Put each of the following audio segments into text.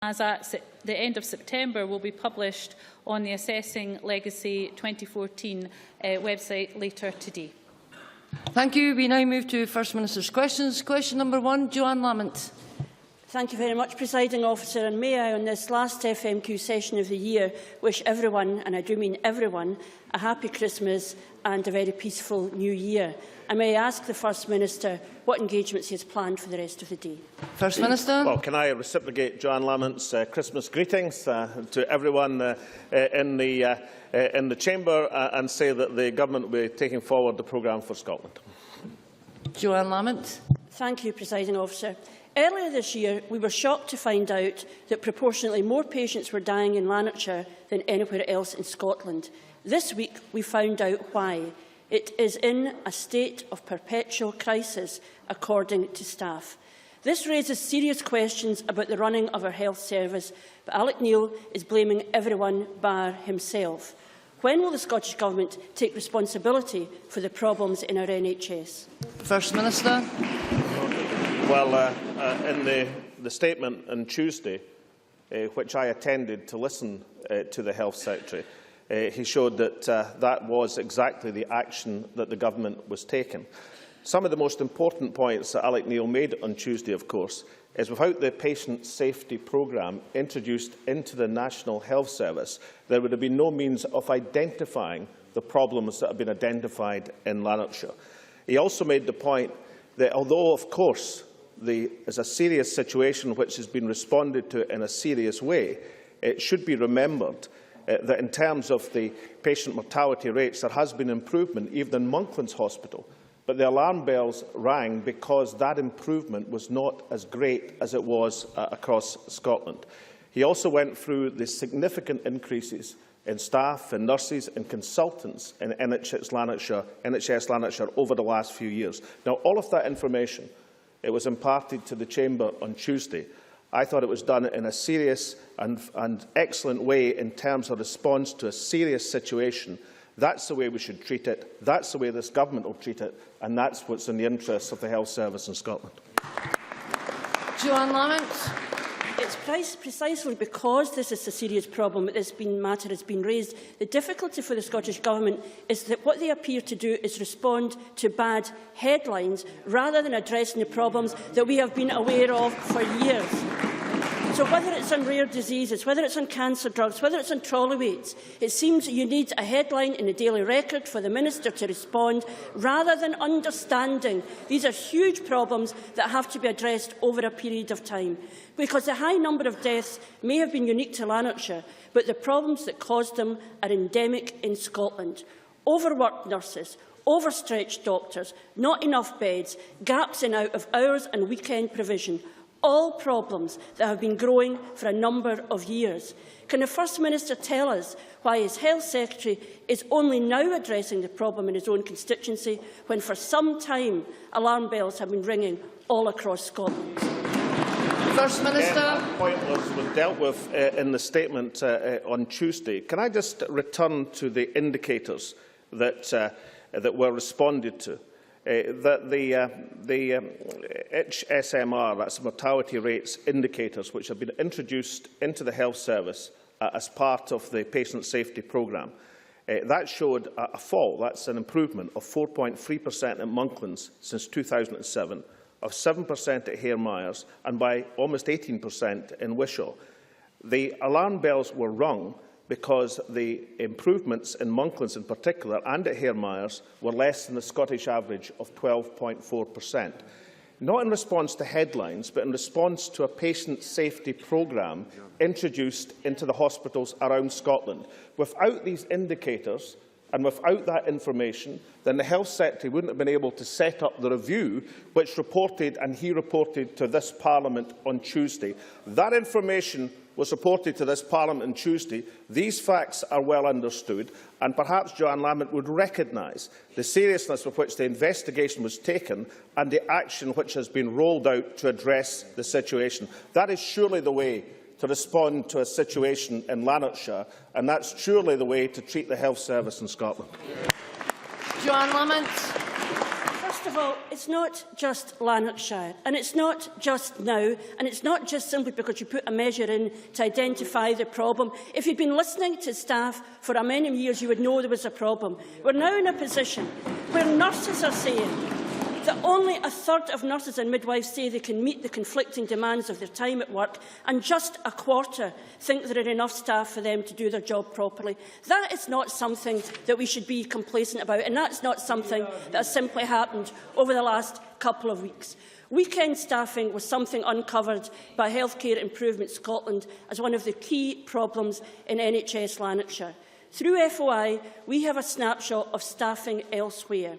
as at the end of September, will be published on the Assessing Legacy 2014 website later today. Thank you. We now move to First Minister's questions. Question number 1, Joanne Lamont. Thank you very much, Presiding Officer. And may I, on this last FMQ session of the year, wish everyone, and I do mean everyone, a happy Christmas and a very peaceful New Year. And may I ask the First Minister what engagements he has planned for the rest of the day? First Minister. Well, can I reciprocate Joanne Lamont's Christmas greetings to everyone in the Chamber and say that the Government will be taking forward the programme for Scotland. Joanne Lamont. Thank you, Presiding Officer. Earlier this year, we were shocked to find out that proportionately more patients were dying in Lanarkshire than anywhere else in Scotland. This week, we found out why. It is in a state of perpetual crisis, according to staff. This raises serious questions about the running of our health service, but Alex Neil is blaming everyone bar himself. When will the Scottish Government take responsibility for the problems in our NHS? First Minister. Well, in the statement on Tuesday, which I attended to listen to the Health Secretary, he showed that that was exactly the action that the Government was taking. Some of the most important points that Alex Neil made on Tuesday, of course, is without the patient safety programme introduced into the National Health Service, there would have been no means of identifying the problems that have been identified in Lanarkshire. He also made the point that although, of course, there is a serious situation which has been responded to in a serious way, it should be remembered that in terms of the patient mortality rates, there has been improvement even in Monklands Hospital. But the alarm bells rang because that improvement was not as great as it was across Scotland. He also went through the significant increases in staff and nurses and consultants in NHS Lanarkshire over the last few years. Now, all of that information, it was imparted to the Chamber on Tuesday. I thought it was done in a serious and excellent way in terms of response to a serious situation. That's the way we should treat it, that's the way this Government will treat it, and that's what's in the interests of the health service in Scotland. Joanne Lamont. It's precisely because this is a serious problem that this matter has been raised. The difficulty for the Scottish Government is that what they appear to do is respond to bad headlines rather than addressing the problems that we have been aware of for years. So whether it's on rare diseases, whether it's on cancer drugs, whether it's on trolley weights, it seems you need a headline in the Daily Record for the Minister to respond, rather than understanding these are huge problems that have to be addressed over a period of time. Because the high number of deaths may have been unique to Lanarkshire, but the problems that caused them are endemic in Scotland. Overworked nurses, overstretched doctors, not enough beds, gaps in out of hours and weekend provision. All problems that have been growing for a number of years. Can the First Minister tell us why his Health Secretary is only now addressing the problem in his own constituency, when for some time alarm bells have been ringing all across Scotland? First Minister. That point was dealt with in the statement on Tuesday. Can I just return to the indicators that were responded to? That the HSMR, that's mortality rates indicators, which have been introduced into the health service as part of the patient safety programme, that showed a fall, that's an improvement of 4.3% at Monklands since 2007, of 7% at Hare Myers, and by almost 18% in Wishaw. The alarm bells were rung because the improvements in Monklands in particular and at Hare Myers were less than the Scottish average of 12.4%. Not in response to headlines, but in response to a patient safety programme introduced into the hospitals around Scotland. Without these indicators and without that information, then the Health Secretary wouldn't have been able to set up the review which he reported to this Parliament on Tuesday. That information was reported to this Parliament on Tuesday. These facts are well understood, and perhaps Joanne Lamont would recognise the seriousness with which the investigation was taken and the action which has been rolled out to address the situation. That is surely the way to respond to a situation in Lanarkshire, and that's surely the way to treat the health service in Scotland. Joanne Lamont. First of all, it's not just Lanarkshire, and it's not just now, and it's not just simply because you put a measure in to identify the problem. If you'd been listening to staff for many years, you would know there was a problem. We're now in a position where nurses are saying that only a third of nurses and midwives say they can meet the conflicting demands of their time at work, and just a quarter think there are enough staff for them to do their job properly. That is not something that we should be complacent about, and that's not something that has simply happened over the last couple of weeks. Weekend staffing was something uncovered by Healthcare Improvement Scotland as one of the key problems in NHS Lanarkshire. Through FOI, we have a snapshot of staffing elsewhere.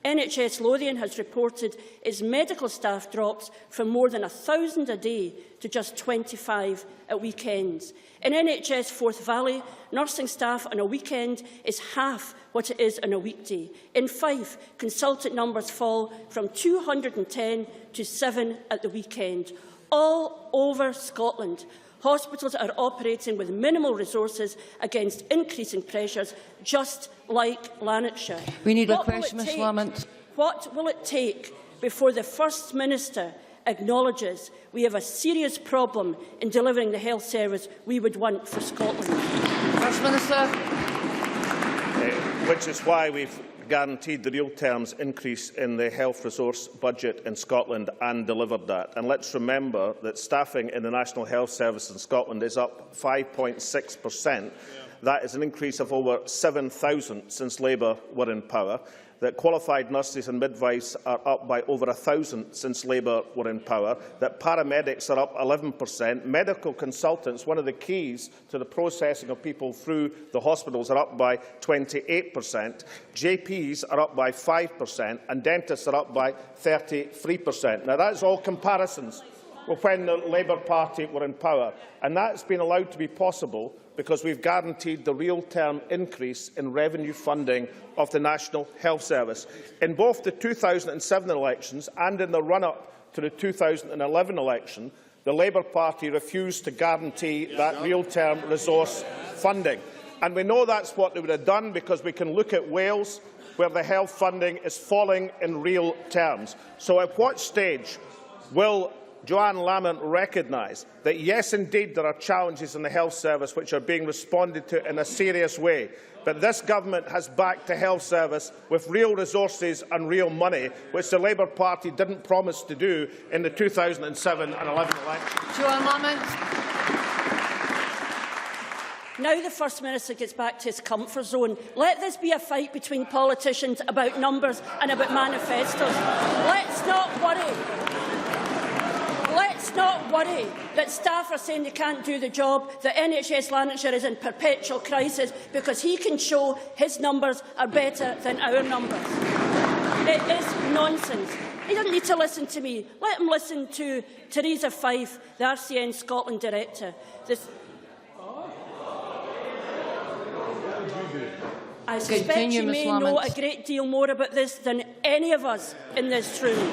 NHS Lothian has reported its medical staff drops from more than 1,000 a day to just 25 at weekends. In NHS Forth Valley, nursing staff on a weekend is half what it is on a weekday. In Fife, consultant numbers fall from 210 to 7 at the weekend. All over Scotland, hospitals are operating with minimal resources against increasing pressures, just like Lanarkshire. We need a question, Ms Lamont. What will it take before the First Minister acknowledges we have a serious problem in delivering the health service we would want for Scotland? First Minister. Which is why we've guaranteed the real terms increase in the health resource budget in Scotland and delivered that. And let's remember that staffing in the National Health Service in Scotland is up 5.6%. That is an increase of over 7,000 since Labour were in power. That qualified nurses and midwives are up by over 1,000 since Labour were in power, that paramedics are up 11%, medical consultants, one of the keys to the processing of people through the hospitals, are up by 28%, GPs are up by 5%, and dentists are up by 33%. Now, that is all comparisons with when the Labour Party were in power, and that's been allowed to be possible because we've guaranteed the real-term increase in revenue funding of the National Health Service. In both the 2007 elections and in the run-up to the 2011 election, the Labour Party refused to guarantee that real-term resource funding. And we know that's what they would have done because we can look at Wales, where the health funding is falling in real terms. So at what stage will Joanne Lamont recognise that, yes, indeed, there are challenges in the health service which are being responded to in a serious way, but this government has backed the health service with real resources and real money, which the Labour Party didn't promise to do in the 2007 and 11 elections? Joanne Lamont. Now the First Minister gets back to his comfort zone. Let this be a fight between politicians about numbers and about manifestos. Let's not worry. Let's not worry that staff are saying they can't do the job, that NHS Lanarkshire is in perpetual crisis because he can show his numbers are better than our numbers. It is nonsense. He doesn't need to listen to me. Let him listen to Theresa Fife, the RCN Scotland Director. I suspect you may know a great deal more about this than any of us in this room.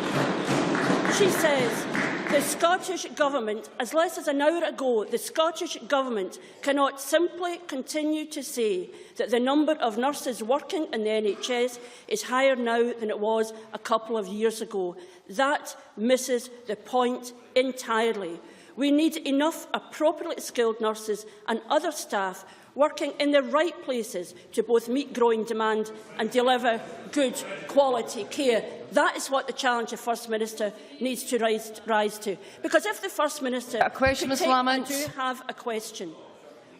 She says, the Scottish Government, as less as an hour ago, the Scottish Government cannot simply continue to say that the number of nurses working in the NHS is higher now than it was a couple of years ago. That misses the point entirely. We need enough appropriately skilled nurses and other staff working in the right places to both meet growing demand and deliver good quality care. That is what the challenge the First Minister needs to rise to. Because if the First Minister... A question, Ms Lamont. I do have a question.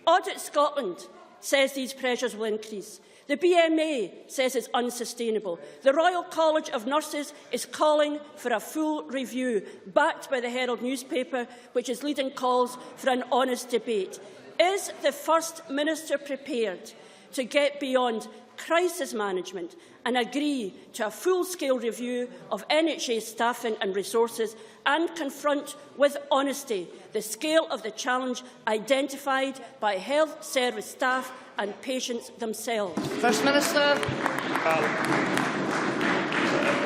Audit Scotland says these pressures will increase. The BMA says it's unsustainable. The Royal College of Nurses is calling for a full review, backed by the Herald newspaper, which is leading calls for an honest debate. Is the First Minister prepared to get beyond crisis management and agree to a full-scale review of NHS staffing and resources and confront with honesty the scale of the challenge identified by health service staff and patients themselves? First Minister.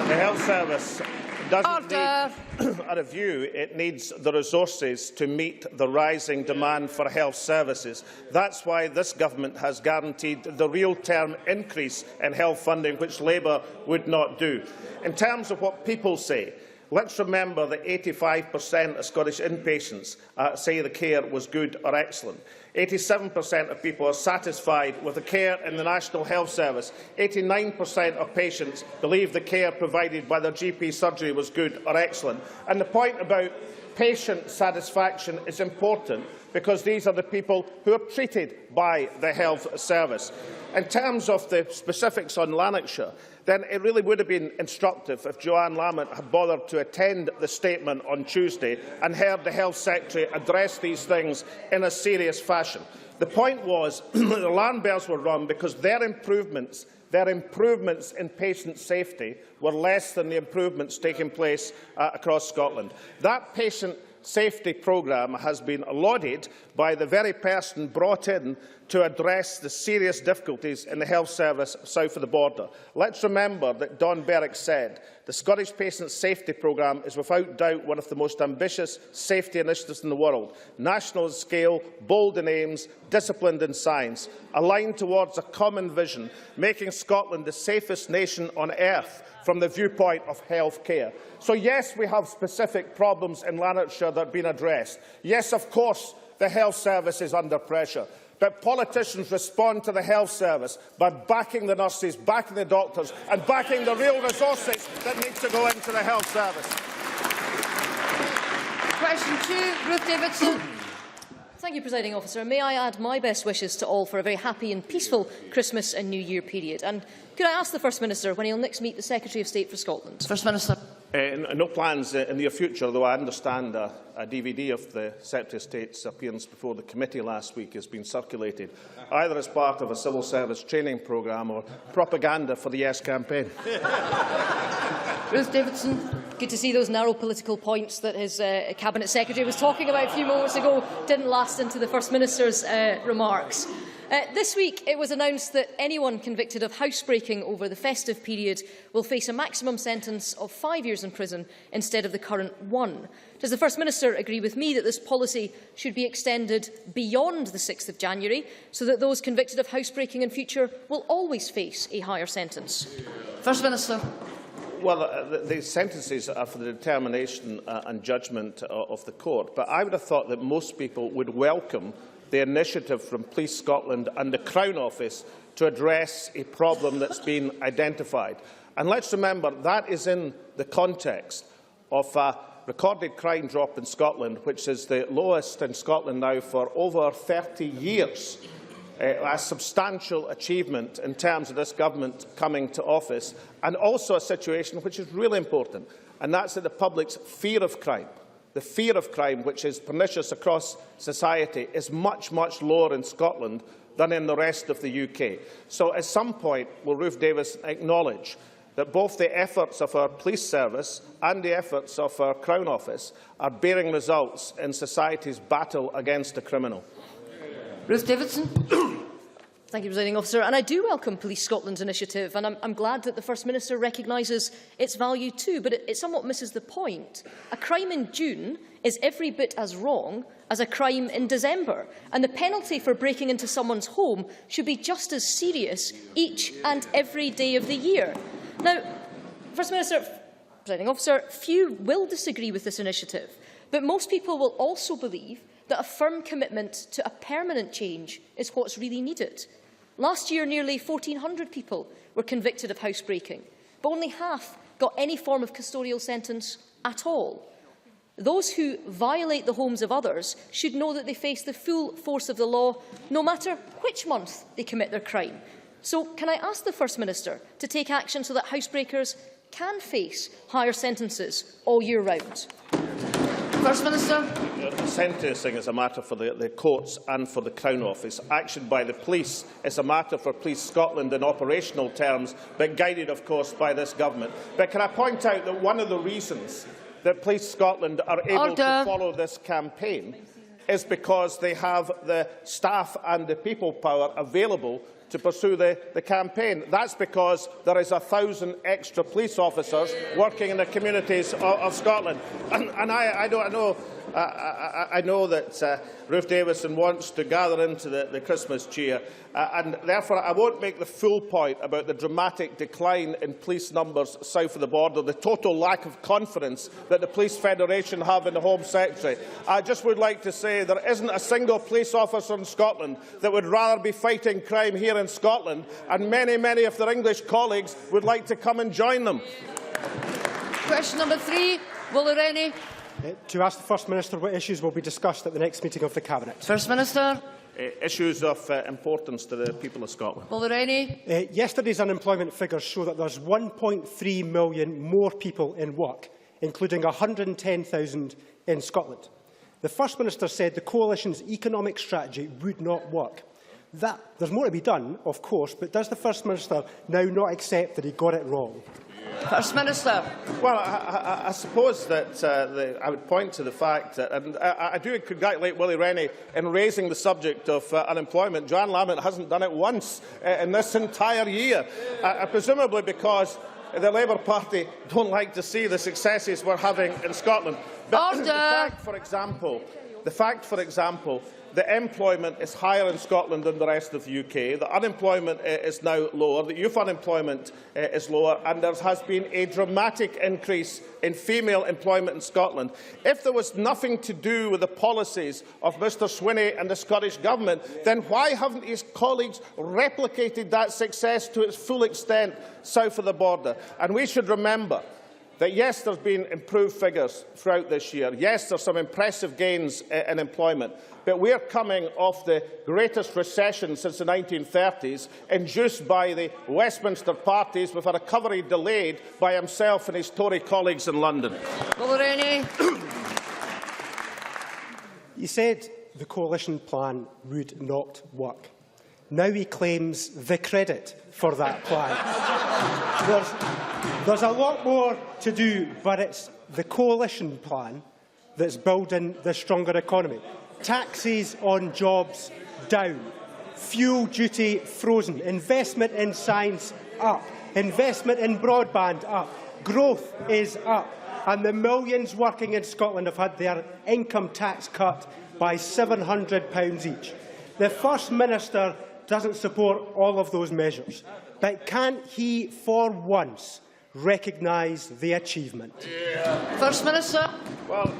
The health service doesn't need a review, it needs the resources to meet the rising demand for health services. That's why this government has guaranteed the real-term increase in health funding, which Labour would not do. In terms of what people say, let's remember that 85% of Scottish inpatients say the care was good or excellent. 87% of people are satisfied with the care in the National Health Service. 89% of patients believe the care provided by their GP surgery was good or excellent. And the point about patient satisfaction is important, because these are the people who are treated by the health service. In terms of the specifics on Lanarkshire, then it really would have been instructive if Joanne Lamont had bothered to attend the statement on Tuesday and heard the Health Secretary address these things in a serious fashion. The point was that the alarm bells were rung because their improvements in patient safety were less than the improvements taking place across Scotland. That patient safety programme has been lauded by the very person brought in to address the serious difficulties in the health service south of the border. Let's remember that Don Berwick said the Scottish Patient Safety Programme is without doubt one of the most ambitious safety initiatives in the world, national in scale, bold in aims, disciplined in science, aligned towards a common vision, making Scotland the safest nation on earth from the viewpoint of health care. So yes, we have specific problems in Lanarkshire that have been addressed. Yes, of course, the health service is under pressure. But politicians respond to the health service by backing the nurses, backing the doctors and backing the real resources that need to go into the health service. Question 2, Ruth Davidson. Thank you, Presiding Officer. May I add my best wishes to all for a very happy and peaceful Christmas and New Year period. And could I ask the First Minister when he'll next meet the Secretary of State for Scotland? First Minister. No plans in the near future, though I understand a DVD of the Secretary of State's appearance before the committee last week has been circulated, either as part of a civil service training programme or propaganda for the Yes campaign. Ruth Davidson. Good to see those narrow political points that his Cabinet Secretary was talking about a few moments ago didn't last into the First Minister's remarks. This week it was announced that anyone convicted of housebreaking over the festive period will face a maximum sentence of 5 years in prison instead of the current 1. Does the First Minister agree with me that this policy should be extended beyond the 6th of January so that those convicted of housebreaking in future will always face a higher sentence? First Minister. Well, the sentences are for the determination and judgment of the court, but I would have thought that most people would welcome the initiative from Police Scotland and the Crown Office to address a problem that's been identified. And let's remember that is in the context of a recorded crime drop in Scotland, which is the lowest in Scotland now for over 30 years. A substantial achievement in terms of this government coming to office, and also a situation which is really important, and that's that the public's fear of crime, the fear of crime, which is pernicious across society, is much, much lower in Scotland than in the rest of the UK. So at some point will Ruth Davis acknowledge that both the efforts of our police service and the efforts of our Crown Office are bearing results in society's battle against the criminal? Ruth Davidson. Thank you, Presiding Officer. And I do welcome Police Scotland's initiative, and I'm glad that the First Minister recognises its value too, but it somewhat misses the point. A crime in June is every bit as wrong as a crime in December, and the penalty for breaking into someone's home should be just as serious each and every day of the year. Now, First Minister, Presiding Officer, few will disagree with this initiative, but most people will also believe that a firm commitment to a permanent change is what's really needed. Last year, nearly 1,400 people were convicted of housebreaking, but only half got any form of custodial sentence at all. Those who violate the homes of others should know that they face the full force of the law, no matter which month they commit their crime. So, can I ask the First Minister to take action so that housebreakers can face higher sentences all year round? First Minister. Sentencing is a matter for the courts and for the Crown Office. Action by the police is a matter for Police Scotland in operational terms, but guided, of course, by this government. But can I point out that one of the reasons that Police Scotland are able to follow this campaign is because they have the staff and the people power available to pursue the campaign. That's because there is 1,000 extra police officers working in the communities of Scotland. And I know that Ruth Davison wants to gather into the Christmas cheer, and therefore I won't make the full point about the dramatic decline in police numbers south of the border, the total lack of confidence that the Police Federation have in the Home Secretary. I just would like to say there isn't a single police officer in Scotland that would rather be fighting crime here in Scotland, and many of their English colleagues would like to come and join them. Question number 3, will there any? To ask the First Minister what issues will be discussed at the next meeting of the Cabinet. First Minister. Issues of importance to the people of Scotland. Will there any? Yesterday's unemployment figures show that there's 1.3 million more people in work, including 110,000 in Scotland. The First Minister said the Coalition's economic strategy would not work. There's more to be done, of course, but does the First Minister now not accept that he got it wrong? First Minister. Well, I suppose that I would point to the fact that, and I do congratulate Willie Rennie in raising the subject of unemployment. Joanne Lamont hasn't done it once in this entire year, presumably because the Labour Party don't like to see the successes we're having in Scotland. But the fact, for example, that employment is higher in Scotland than the rest of the UK, the unemployment is now lower, the youth unemployment is lower, and there has been a dramatic increase in female employment in Scotland. If there was nothing to do with the policies of Mr Swinney and the Scottish Government, then why haven't his colleagues replicated that success to its full extent south of the border? And we should remember that, yes, there have been improved figures throughout this year. Yes, there are some impressive gains in employment. But we are coming off the greatest recession since the 1930s, induced by the Westminster parties, with a recovery delayed by himself and his Tory colleagues in London. He said the Coalition plan would not work. Now he claims the credit for that plan. There's a lot more to do, but it's the Coalition plan that's building the stronger economy. Taxes on jobs down, fuel duty frozen, investment in science up, investment in broadband up, growth is up, and the millions working in Scotland have had their income tax cut by £700 each. The First Minister doesn't support all of those measures, but can't he, for once, recognise the achievement? First Minister. Well,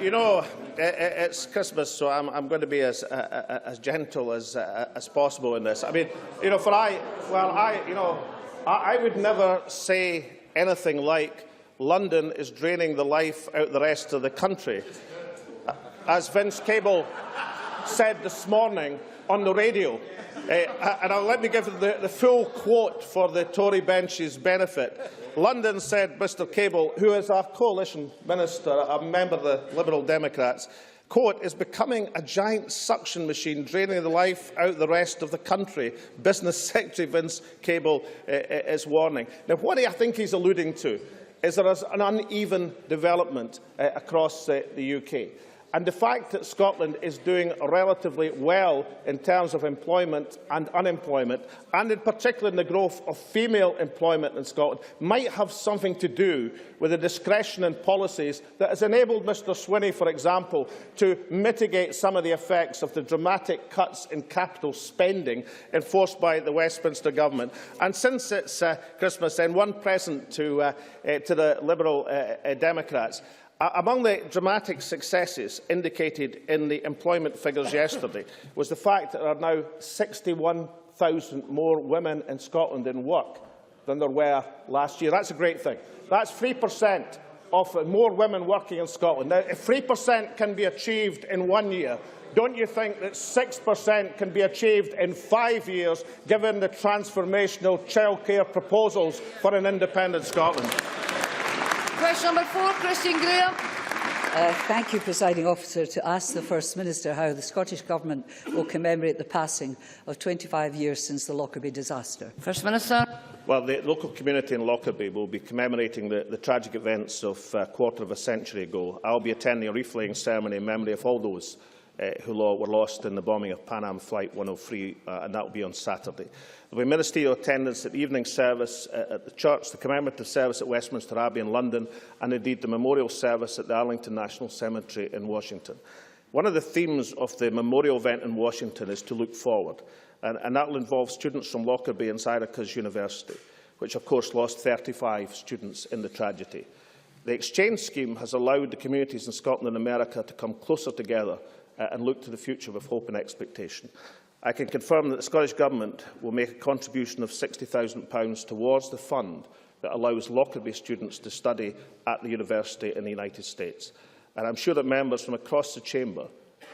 you know, it's Christmas, so I'm going to be as gentle as possible in this. I mean, you know, I would never say anything like London is draining the life out of the rest of the country, as Vince Cable said this morning on the radio. And let me give the full quote for the Tory bench's benefit. London, said Mr Cable, who is our coalition minister, a member of the Liberal Democrats, quote, is becoming a giant suction machine, draining the life out of the rest of the country. Business Secretary Vince Cable is warning. Now, what I think he's alluding to is there is an uneven development across the UK. And the fact that Scotland is doing relatively well in terms of employment and unemployment, and in particular in the growth of female employment in Scotland, might have something to do with the discretion and policies that has enabled Mr Swinney, for example, to mitigate some of the effects of the dramatic cuts in capital spending enforced by the Westminster Government. And since it's Christmas, then one present to the Liberal Democrats. Among the dramatic successes indicated in the employment figures yesterday was the fact that there are now 61,000 more women in Scotland in work than there were last year. That's a great thing. That's 3% of more women working in Scotland. Now, if 3% can be achieved in 1 year, don't you think that 6% can be achieved in 5 years, given the transformational childcare proposals for an independent Scotland? Question number 4, Christian Graham. Thank you, Presiding Officer. To ask the First Minister how the Scottish Government will commemorate the passing of 25 years since the Lockerbie disaster. First Minister. Well, the local community in Lockerbie will be commemorating the tragic events of a quarter of a century ago. I will be attending a wreath-laying ceremony in memory of all those who were lost in the bombing of Pan Am Flight 103, and that will be on Saturday. There will be ministerial attendance at the evening service at the church, the commemorative service at Westminster Abbey in London, and indeed the memorial service at the Arlington National Cemetery in Washington. One of the themes of the memorial event in Washington is to look forward, and that will involve students from Lockerbie and Syracuse University, which of course lost 35 students in the tragedy. The exchange scheme has allowed the communities in Scotland and America to come closer together and look to the future with hope and expectation. I can confirm that the Scottish Government will make a contribution of £60,000 towards the fund that allows Lockerbie students to study at the university in the United States. And I'm sure that members from across the chamber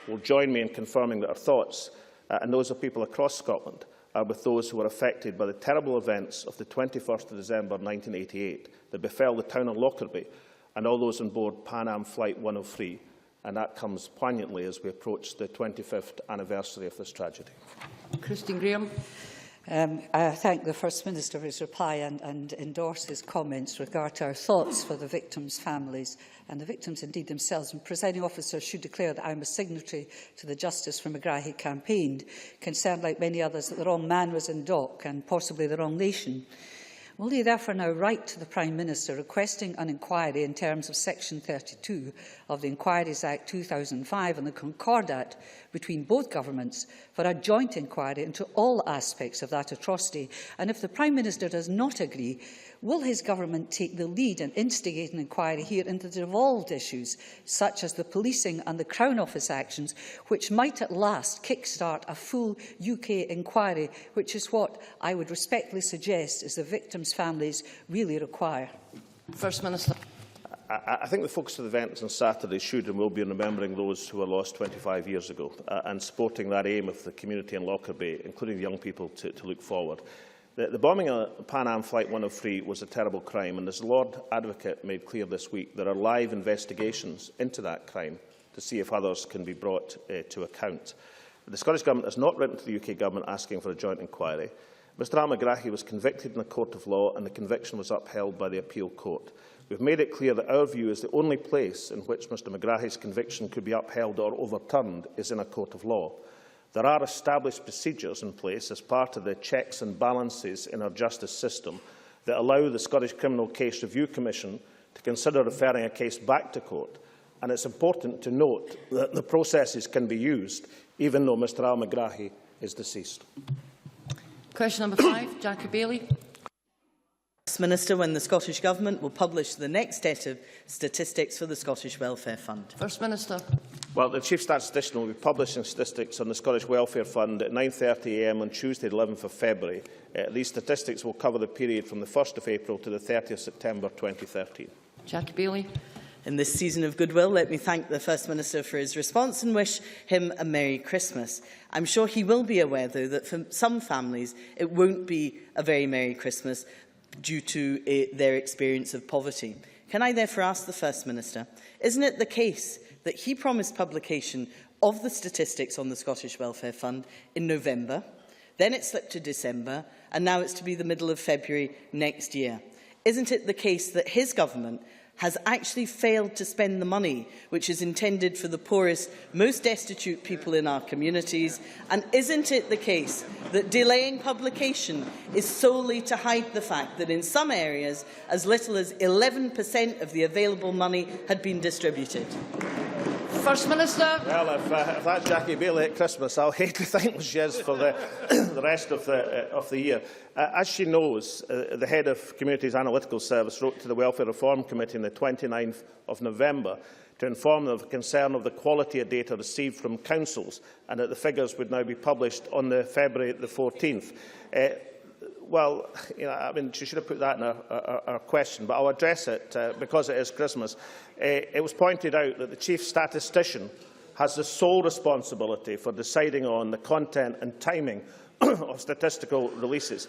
will join me in confirming that our thoughts and those of people across Scotland are with those who were affected by the terrible events of the 21st of December 1988 that befell the town of Lockerbie and all those on board Pan Am Flight 103. And that comes poignantly as we approach the 25th anniversary of this tragedy. Christine Graham. I thank the First Minister for his reply and endorse his comments with regard to our thoughts for the victims' families and the victims indeed themselves. And presiding officer should declare that I am a signatory to the Justice for McGrahy campaign, concerned like many others that the wrong man was in dock and possibly the wrong nation. Will he therefore now write to the Prime Minister requesting an inquiry in terms of Section 32 of the Inquiries Act 2005 and the Concordat between both governments for a joint inquiry into all aspects of that atrocity? And if the Prime Minister does not agree, will his government take the lead and instigate an inquiry here into the devolved issues, such as the policing and the Crown Office actions, which might at last kickstart a full UK inquiry, which is what I would respectfully suggest is the victims' families really require? First Minister. I think the focus of the events on Saturday should and will be on remembering those who were lost 25 years ago and supporting that aim of the community in Lockerbie, including young people, to look forward. The bombing of Pan Am Flight 103 was a terrible crime, and as the Lord Advocate made clear this week, there are live investigations into that crime to see if others can be brought to account. The Scottish Government has not written to the UK Government asking for a joint inquiry. Mr Alex-Salmond-MSP was convicted in a court of law, and the conviction was upheld by the appeal court. We've made it clear that our view is the only place in which Mr McGrahy's conviction could be upheld or overturned is in a court of law. There are established procedures in place as part of the checks and balances in our justice system that allow the Scottish Criminal Case Review Commission to consider referring a case back to court. And it's important to note that the processes can be used even though Mr Alex-Salmond-MSP is deceased. Question number 5, Jackie Baillie. Minister, when the Scottish Government will publish the next set of statistics for the Scottish Welfare Fund? First Minister. Well, the Chief Statistician will be publishing statistics on the Scottish Welfare Fund at 9:30 a.m. on Tuesday, 11th of February. These statistics will cover the period from the 1st of April to the 30th of September 2013. Jackie Baillie. In this season of goodwill, let me thank the First Minister for his response and wish him a Merry Christmas. I'm sure he will be aware, though, that for some families it won't be a very Merry Christmas due to their experience of poverty. Can I therefore ask the First Minister, isn't it the case that he promised publication of the statistics on the Scottish Welfare Fund in November, then it slipped to December, and now it's to be the middle of February next year? Isn't it the case that his government has actually failed to spend the money which is intended for the poorest, most destitute people in our communities? And isn't it the case that delaying publication is solely to hide the fact that in some areas as little as 11% of the available money had been distributed? First Minister. Well, if that's Jackie Baillie at Christmas, I'll hate to think what she is for the rest of the year. As she knows, the head of Communities Analytical Service wrote to the Welfare Reform Committee on the 29th of November to inform them of concern of the quality of data received from councils and that the figures would now be published on February the 14th. Well, I mean, she should have put that in her question, but I'll address it because it is Christmas. It was pointed out that the Chief Statistician has the sole responsibility for deciding on the content and timing of statistical releases.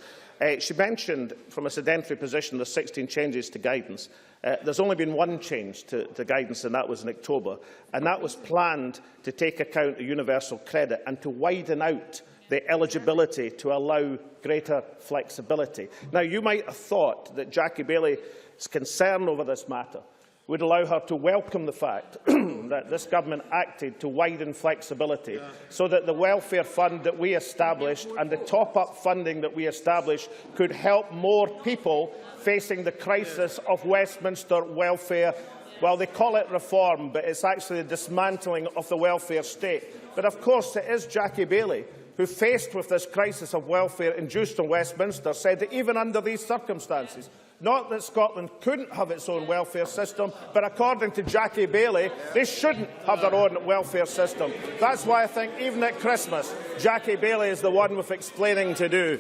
She mentioned from a sedentary position the 16 changes to guidance. There's only been one change to guidance, and that was in October, and that was planned to take account of universal credit and to widen out the eligibility to allow greater flexibility. Now, you might have thought that Jackie Baillie's concern over this matter would allow her to welcome the fact that this government acted to widen flexibility so that the welfare fund that we established and the top-up funding that we established could help more people facing the crisis of Westminster welfare. Well, they call it reform, but it's actually the dismantling of the welfare state. But of course it is Jackie Baillie who, faced with this crisis of welfare induced in Westminster, said that even under these circumstances, not that Scotland couldn't have its own welfare system, but according to Jackie Baillie, they shouldn't have their own welfare system. That's why I think even at Christmas, Jackie Baillie is the one with explaining to do.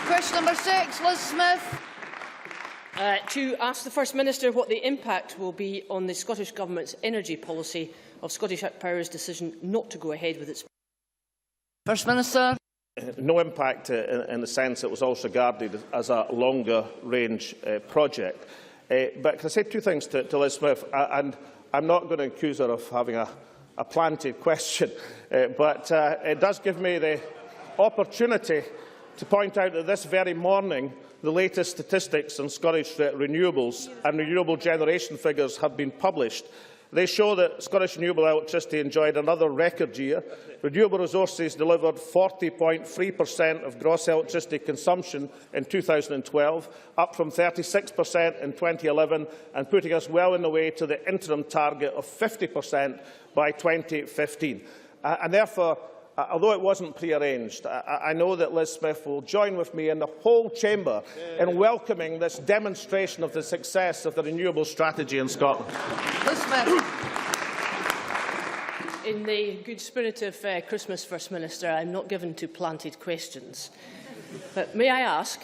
Question number 6, Liz Smith. To ask the First Minister what the impact will be on the Scottish Government's energy policy of Scottish Power's decision not to go ahead with its... First Minister. No impact in the sense it was also regarded as a longer-range project. But can I say two things to Liz Smith? And I'm not going to accuse her of having a planted question, but it does give me the opportunity to point out that this very morning the latest statistics on Scottish renewables and renewable generation figures have been published. They show that Scottish renewable electricity enjoyed another record year. Renewable resources delivered 40.3% of gross electricity consumption in 2012, up from 36% in 2011, and putting us well on the way to the interim target of 50% by 2015. And therefore, although it wasn't pre-arranged, I know that Liz Smith will join with me and the whole chamber in welcoming this demonstration of the success of the renewable strategy in Scotland. Liz Smith. In the good spirit of Christmas, First Minister, I'm not given to planted questions. But may I ask,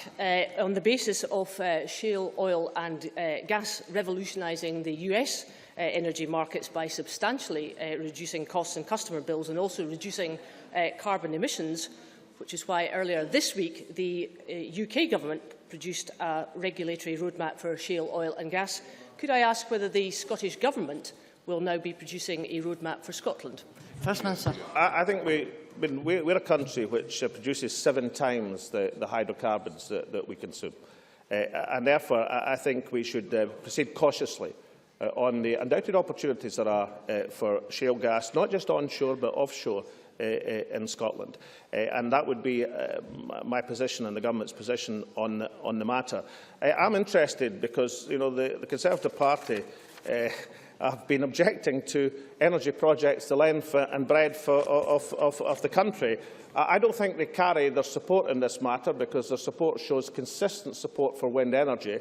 on the basis of shale oil and gas revolutionising the US energy markets by substantially reducing costs and customer bills and also reducing carbon emissions, which is why earlier this week the UK government produced a regulatory roadmap for shale oil and gas, could I ask whether the Scottish Government will now be producing a roadmap for Scotland? First Minister. I think we're a country which produces 7 times the hydrocarbons that we consume. And therefore, I think we should proceed cautiously on the undoubted opportunities there are for shale gas, not just onshore but offshore in Scotland. And that would be my position and the Government's position on the matter. I'm interested because the Conservative Party have been objecting to energy projects the length and breadth of the country. I don't think they carry their support in this matter because their support shows consistent support for wind energy.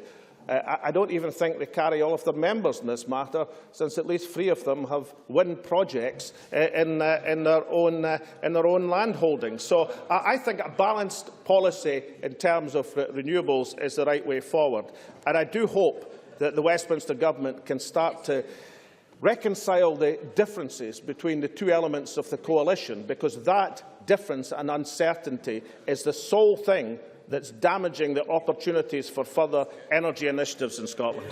I don't even think they carry all of their members in this matter, since at least 3 of them have wind projects in their own land holdings. So I think a balanced policy in terms of renewables is the right way forward. And I do hope that the Westminster Government can start to reconcile the differences between the 2 elements of the coalition, because that difference and uncertainty is the sole thing that's damaging the opportunities for further energy initiatives in Scotland.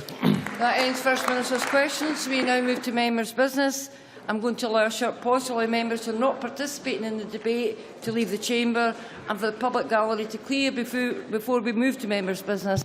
That ends First Minister's questions. We now move to members' business. I'm going to allow a short pause to allow members who are not participating in the debate to leave the chamber and for the public gallery to clear before we move to members' business.